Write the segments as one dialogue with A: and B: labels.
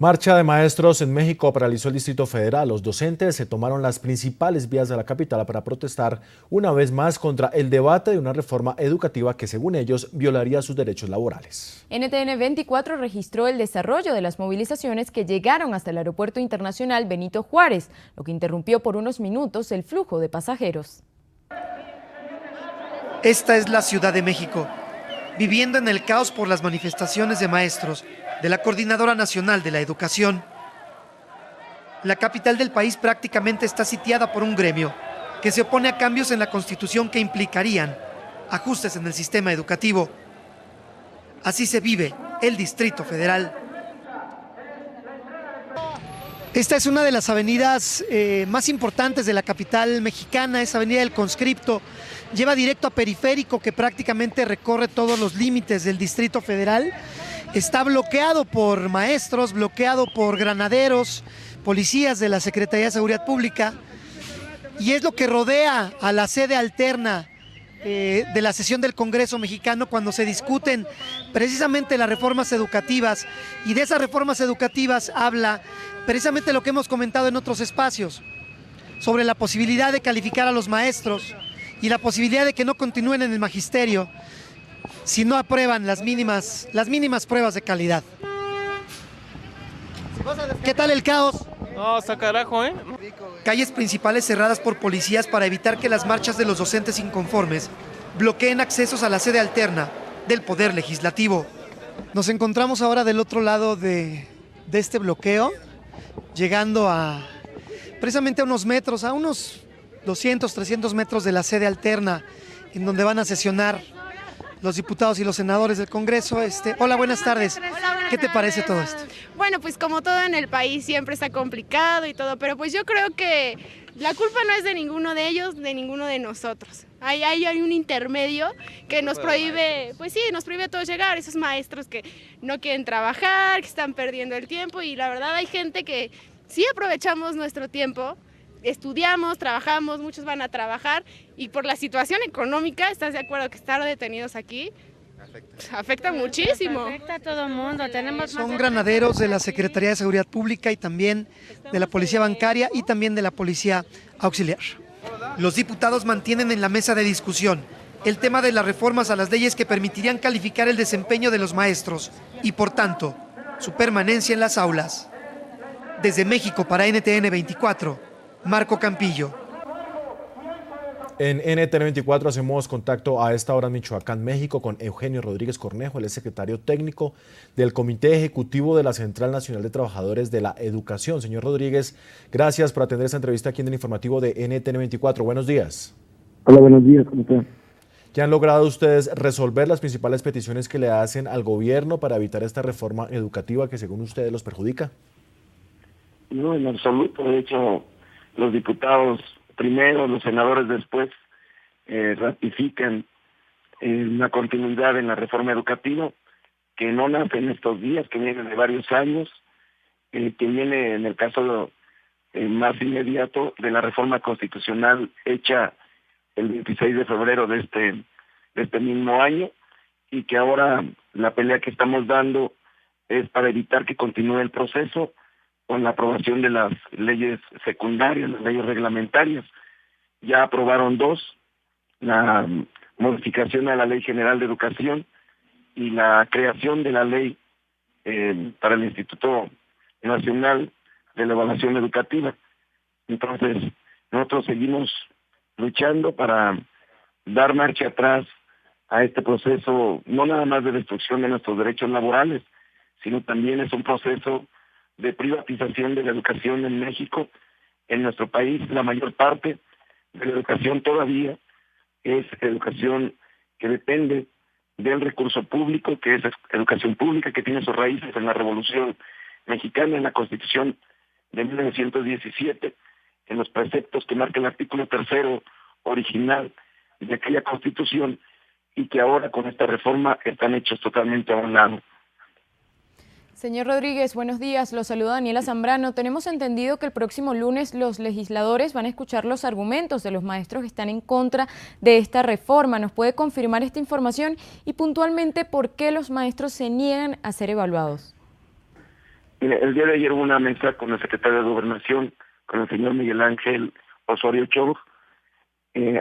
A: Marcha de maestros en México paralizó el Distrito Federal. Los docentes se tomaron las principales vías de la capital para protestar una vez más contra el debate de una reforma educativa que, según ellos, violaría sus derechos laborales.
B: NTN 24 registró el desarrollo de las movilizaciones que llegaron hasta el Aeropuerto Internacional Benito Juárez, lo que interrumpió por unos minutos el flujo de pasajeros.
C: Esta es la Ciudad de México, viviendo en el caos por las manifestaciones de maestros de la Coordinadora Nacional de la Educación. La capital del país prácticamente está sitiada por un gremio que se opone a cambios en la Constitución que implicarían ajustes en el sistema educativo. Así se vive el Distrito Federal. Esta es una de las avenidas más importantes de la capital mexicana, es Avenida del Conscripto. Lleva directo a Periférico, que prácticamente recorre todos los límites del Distrito Federal. Está bloqueado por maestros, bloqueado por granaderos, policías de la Secretaría de Seguridad Pública. Y es lo que rodea a la sede alterna de la sesión del Congreso mexicano cuando se discuten precisamente las reformas educativas. Y de esas reformas educativas habla precisamente lo que hemos comentado en otros espacios, sobre la posibilidad de calificar a los maestros y la posibilidad de que no continúen en el magisterio si no aprueban las mínimas pruebas de calidad. ¿Qué tal el caos?
D: No, está carajo, ¿eh?
C: Calles principales cerradas por policías para evitar que las marchas de los docentes inconformes bloqueen accesos a la sede alterna del Poder Legislativo. Nos encontramos ahora del otro lado de este bloqueo, llegando a precisamente a unos metros, a unos 200, 300 metros de la sede alterna, en donde van a sesionar los diputados y los senadores del Congreso. Hola, buenas tardes. ¿Qué te parece todo esto?
E: Bueno, pues como todo en el país siempre está complicado y todo, pero pues yo creo que la culpa no es de ninguno de ellos, de ninguno de nosotros. Hay un intermedio que nos prohíbe, pues sí, nos prohíbe a todos llegar, esos maestros que no quieren trabajar, que están perdiendo el tiempo, y la verdad hay gente que sí aprovechamos nuestro tiempo, estudiamos, trabajamos, muchos van a trabajar, y por la situación económica, ¿estás de acuerdo que estar detenidos aquí afecta muchísimo?
F: Afecta a todo el mundo.
C: Son granaderos de la Secretaría de Seguridad Pública y también de la Policía Bancaria y también de la Policía Auxiliar. Los diputados mantienen en la mesa de discusión el tema de las reformas a las leyes que permitirían calificar el desempeño de los maestros y, por tanto, su permanencia en las aulas. Desde México para NTN 24, Marco Campillo.
A: En NTN 24 hacemos contacto a esta hora en Michoacán, México, con Eugenio Rodríguez Cornejo, el secretario técnico del Comité Ejecutivo de la Central Nacional de Trabajadores de la Educación. Señor Rodríguez, gracias por atender esta entrevista aquí en el informativo de NTN 24. Buenos días.
G: Hola, buenos días, ¿cómo están?
A: ¿Qué han logrado ustedes resolver las principales peticiones que le hacen al gobierno para evitar esta reforma educativa que, según ustedes, los perjudica?
G: No, en absoluto. De hecho, los diputados primero, los senadores después, ratifican una continuidad en la reforma educativa que no nace en estos días, que viene de varios años, que viene en el caso más inmediato de la reforma constitucional hecha el 26 de febrero de este mismo año, y que ahora la pelea que estamos dando es para evitar que continúe el proceso con la aprobación de las leyes secundarias, las leyes reglamentarias. Ya aprobaron dos, la modificación a la Ley General de Educación y la creación de la ley para el Instituto Nacional de la Evaluación Educativa. Entonces, nosotros seguimos luchando para dar marcha atrás a este proceso, no nada más de destrucción de nuestros derechos laborales, sino también es un proceso de privatización de la educación en México. En nuestro país, la mayor parte de la educación todavía es educación que depende del recurso público, que es educación pública, que tiene sus raíces en la Revolución Mexicana, en la Constitución de 1917, en los preceptos que marca el artículo 3 original de aquella Constitución, y que ahora con esta reforma están hechos totalmente a un lado.
B: Señor Rodríguez, buenos días. Lo saluda Daniela Zambrano. Tenemos entendido que el próximo lunes los legisladores van a escuchar los argumentos de los maestros que están en contra de esta reforma. ¿Nos puede confirmar esta información y puntualmente por qué los maestros se niegan a ser evaluados?
G: Mire, el día de ayer hubo una mesa con el secretario de Gobernación, con el señor Miguel Ángel Osorio Chong,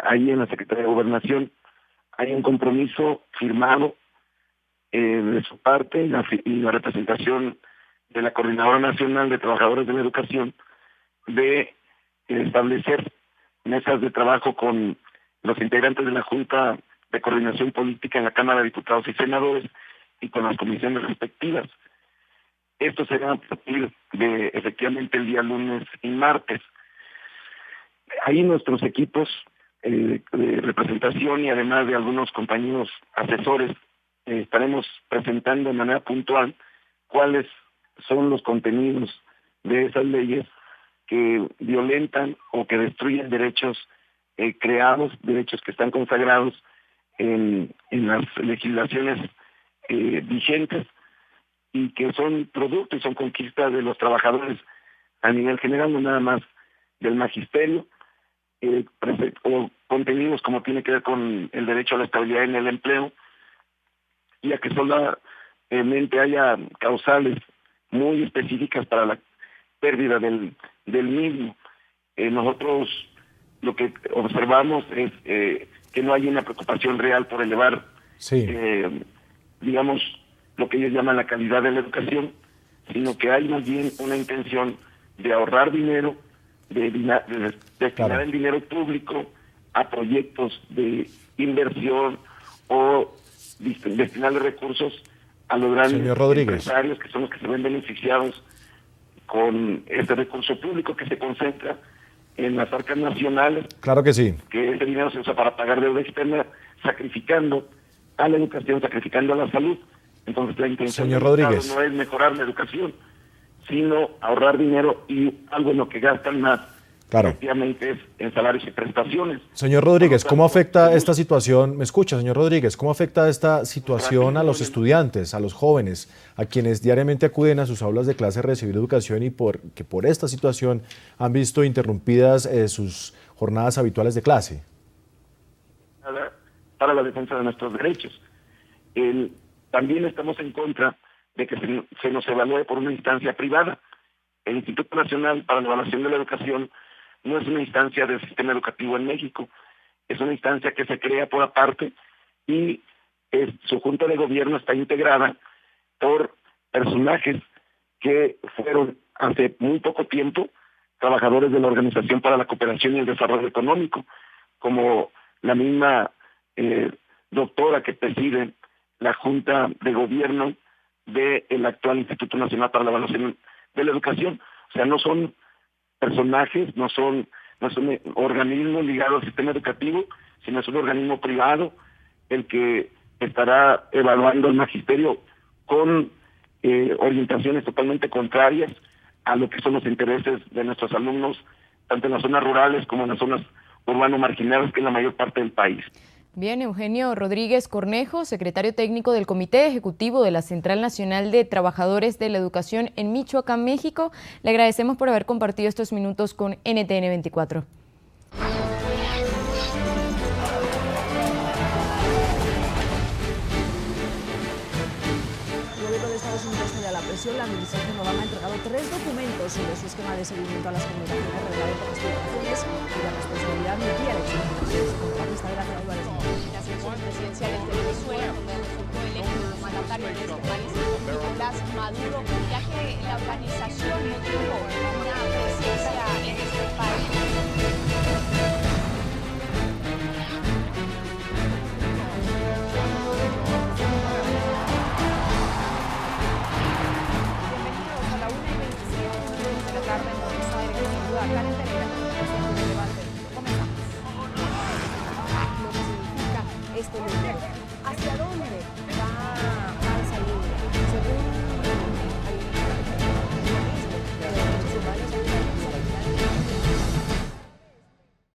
G: ahí en la Secretaría de Gobernación. Hay un compromiso firmado de su parte y la representación de la Coordinadora Nacional de Trabajadores de la Educación de establecer mesas de trabajo con los integrantes de la Junta de Coordinación Política en la Cámara de Diputados y Senadores y con las comisiones respectivas. Esto será a partir de efectivamente el día lunes y martes. Ahí nuestros equipos de representación y además de algunos compañeros asesores estaremos presentando de manera puntual cuáles son los contenidos de esas leyes que violentan o que destruyen derechos creados, derechos que están consagrados en las legislaciones vigentes y que son producto y son conquistas de los trabajadores a nivel general, no nada más del magisterio, o contenidos como tiene que ver con el derecho a la estabilidad en el empleo, y a que solamente haya causales muy específicas para la pérdida del mismo. Nosotros lo que observamos es que no hay una preocupación real por elevar, digamos, lo que ellos llaman la calidad de la educación, sino que hay más bien una intención de ahorrar dinero, de destinar el dinero público a proyectos de inversión o destinarle recursos a los grandes empresarios que son los que se ven beneficiados con ese recurso público que se concentra en las arcas nacionales.
A: Claro que sí.
G: Que ese dinero se usa para pagar deuda externa, sacrificando a la educación, sacrificando a la salud. Entonces la intención del Estado no es mejorar la educación, sino ahorrar dinero, y algo en lo que gastan más efectivamente es en salarios y prestaciones.
A: Señor Rodríguez, ¿cómo afecta esta situación? ¿Me escucha, señor Rodríguez? ¿Cómo afecta esta situación a los estudiantes, a los jóvenes, a quienes diariamente acuden a sus aulas de clase a recibir educación y que por esta situación han visto interrumpidas sus jornadas habituales de clase?
G: Para la defensa de nuestros derechos. También estamos en contra de que se nos evalúe por una instancia privada. El Instituto Nacional para la Evaluación de la Educación no es una instancia del sistema educativo en México, es una instancia que se crea por aparte y su junta de gobierno está integrada por personajes que fueron hace muy poco tiempo trabajadores de la Organización para la Cooperación y el Desarrollo Económico, como la misma doctora que preside la junta de gobierno del actual Instituto Nacional para la Evaluación de la Educación. O sea, no son personajes, no son organismos ligados al sistema educativo, sino es un organismo privado el que estará evaluando el magisterio con orientaciones totalmente contrarias a lo que son los intereses de nuestros alumnos, tanto en las zonas rurales como en las zonas urbano-marginadas, que es la mayor parte del país.
B: Bien, Eugenio Rodríguez Cornejo, secretario técnico del Comité Ejecutivo de la Central Nacional de Trabajadores de la Educación en Michoacán, México. Le agradecemos por haber compartido estos minutos con NTN 24.
D: La administración Obama ha entregado 3 documentos sobre su esquema de seguimiento a las comunicaciones revelado por las filtraciones y la responsabilidad de la elección contratista de la Álvarez.
F: Las elecciones presidenciales de Venezuela, donde resultó electo mandatario de este país, Nicolás Maduro, ya que la organización no tuvo una presencia en este país.
D: Karen Pereira, de debate. Comenzamos. Lo que significa este lugar. ¿Hacia dónde